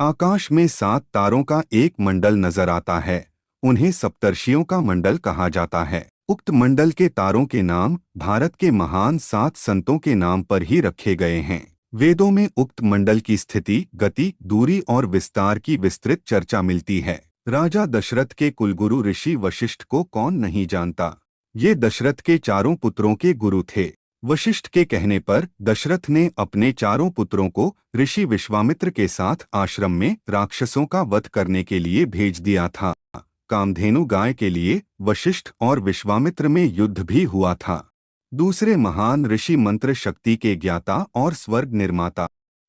आकाश में 7 तारों का एक मंडल नजर आता है। उन्हें सप्तर्षियों का मंडल कहा जाता है। उक्त मंडल के तारों के नाम भारत के महान 7 संतों के नाम पर ही रखे गए हैं। वेदों में उक्त मंडल की स्थिति, गति, दूरी और विस्तार की विस्तृत चर्चा मिलती है। राजा दशरथ के कुलगुरु ऋषि वशिष्ठ को कौन नहीं जानता। ये दशरथ के चारों पुत्रों के गुरु थे। वशिष्ठ के कहने पर दशरथ ने अपने चारों पुत्रों को ऋषि विश्वामित्र के साथ आश्रम में राक्षसों का वध करने के लिए भेज दिया था। कामधेनु गाय के लिए वशिष्ठ और विश्वामित्र में युद्ध भी हुआ था। दूसरे महान ऋषि मंत्र शक्ति के ज्ञाता और स्वर्ग निर्माता।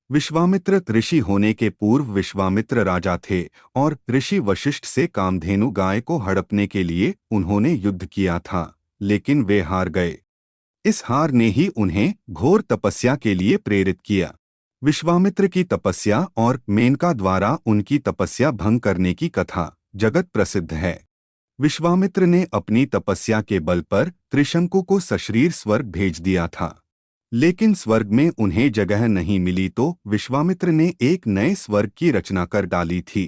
विश्वामित्र ऋषि होने के पूर्व विश्वामित्र राजा थे और ऋषि वशिष्ठ से कामधेनु गाय को हड़पने के लिए उन्होंने युद्ध किया था, लेकिन वे हार गए। इस हार ने ही उन्हें घोर तपस्या के लिए प्रेरित किया। विश्वामित्र की तपस्या और मेनका द्वारा उनकी तपस्या भंग करने की कथा जगत प्रसिद्ध है। विश्वामित्र ने अपनी तपस्या के बल पर त्रिशंकु को सशरीर स्वर्ग भेज दिया था, लेकिन स्वर्ग में उन्हें जगह नहीं मिली तो विश्वामित्र ने एक नए स्वर्ग की रचना कर डाली थी।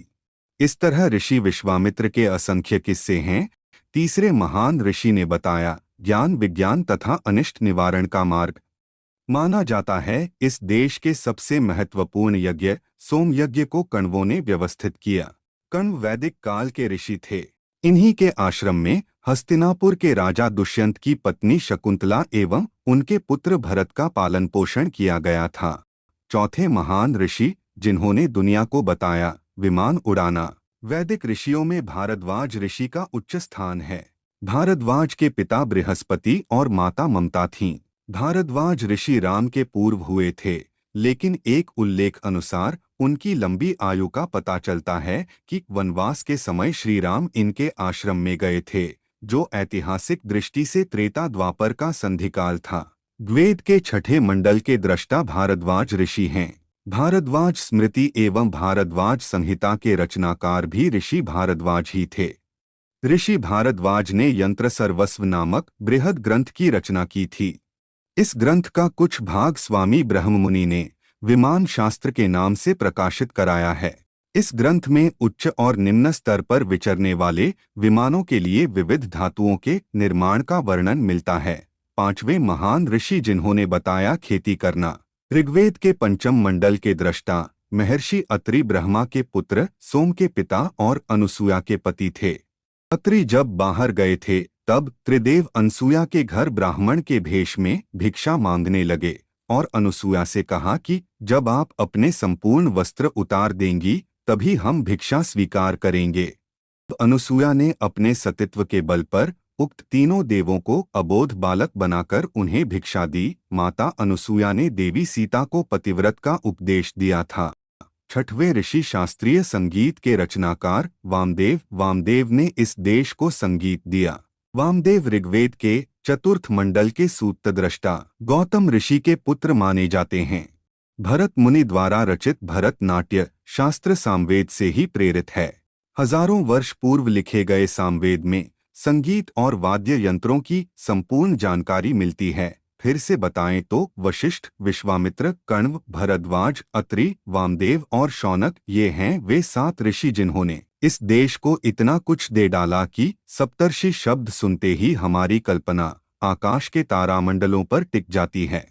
इस तरह ऋषि विश्वामित्र के असंख्य किस्से हैं। तीसरे महान ऋषि ने बताया, ज्ञान विज्ञान तथा अनिष्ट निवारण का मार्ग। माना जाता है इस देश के सबसे महत्वपूर्ण यज्ञ सोम यज्ञ को कण्वों ने व्यवस्थित किया। कण्व वैदिक काल के ऋषि थे। इन्हीं के आश्रम में हस्तिनापुर के राजा दुष्यंत की पत्नी शकुंतला एवं उनके पुत्र भरत का पालन पोषण किया गया था। चौथे महान ऋषि जिन्होंने दुनिया को बताया विमान उड़ाना। वैदिक ऋषियों में भारद्वाज ऋषि का उच्च स्थान है। भारद्वाज के पिता बृहस्पति और माता ममता थीं। भारद्वाज ऋषि राम के पूर्व हुए थे, लेकिन एक उल्लेख अनुसार उनकी लंबी आयु का पता चलता है कि वनवास के समय श्री राम इनके आश्रम में गए थे, जो ऐतिहासिक दृष्टि से त्रेता द्वापर का संधिकाल था। वेद के छठे मंडल के दृष्टा भारद्वाज ऋषि हैं। भारद्वाज स्मृति एवं भारद्वाज संहिता के रचनाकार भी ऋषि भारद्वाज ही थे। ऋषि भारद्वाज ने यंत्र सर्वस्व नामक बृहद ग्रंथ की रचना की थी। इस ग्रंथ का कुछ भाग स्वामी ब्रह्ममुनि ने विमान शास्त्र के नाम से प्रकाशित कराया है। इस ग्रंथ में उच्च और निम्न स्तर पर विचरने वाले विमानों के लिए विविध धातुओं के निर्माण का वर्णन मिलता है। पांचवें महान ऋषि जिन्होंने बताया खेती करना। ऋग्वेद के पंचम मंडल के दृष्टा महर्षि अत्रि ब्रह्मा के पुत्र, सोम के पिता और अनुसूया के पति थे। अत्रि जब बाहर गए थे तब त्रिदेव अनसूया के घर ब्राह्मण के भेष में भिक्षा मांगने लगे और अनुसूया से कहा कि जब आप अपने संपूर्ण वस्त्र उतार देंगी तभी हम भिक्षा स्वीकार करेंगे। तो अनुसूया ने अपने सतीत्व के बल पर उक्त तीनों देवों को अबोध बालक बनाकर उन्हें भिक्षा दी। माता अनुसूया ने देवी सीता को पतिव्रत का उपदेश दिया था। छठवें ऋषि शास्त्रीय संगीत के रचनाकार वामदेव। वामदेव ने इस देश को संगीत दिया। वामदेव ऋग्वेद के चतुर्थ मंडल के सूत्रद्रष्टा गौतम ऋषि के पुत्र माने जाते हैं। भरत मुनि द्वारा रचित भरत नाट्य शास्त्र सामवेद से ही प्रेरित है। हजारों वर्ष पूर्व लिखे गए सामवेद में संगीत और वाद्य यंत्रों की संपूर्ण जानकारी मिलती है। फिर से बताएं तो वशिष्ठ, विश्वामित्र, कण्व, भरद्वाज, अत्रि, वामदेव और शौनक ये हैं वे 7 ऋषि जिन्होंने इस देश को इतना कुछ दे डाला कि सप्तर्षि शब्द सुनते ही हमारी कल्पना आकाश के तारामंडलों पर टिक जाती है।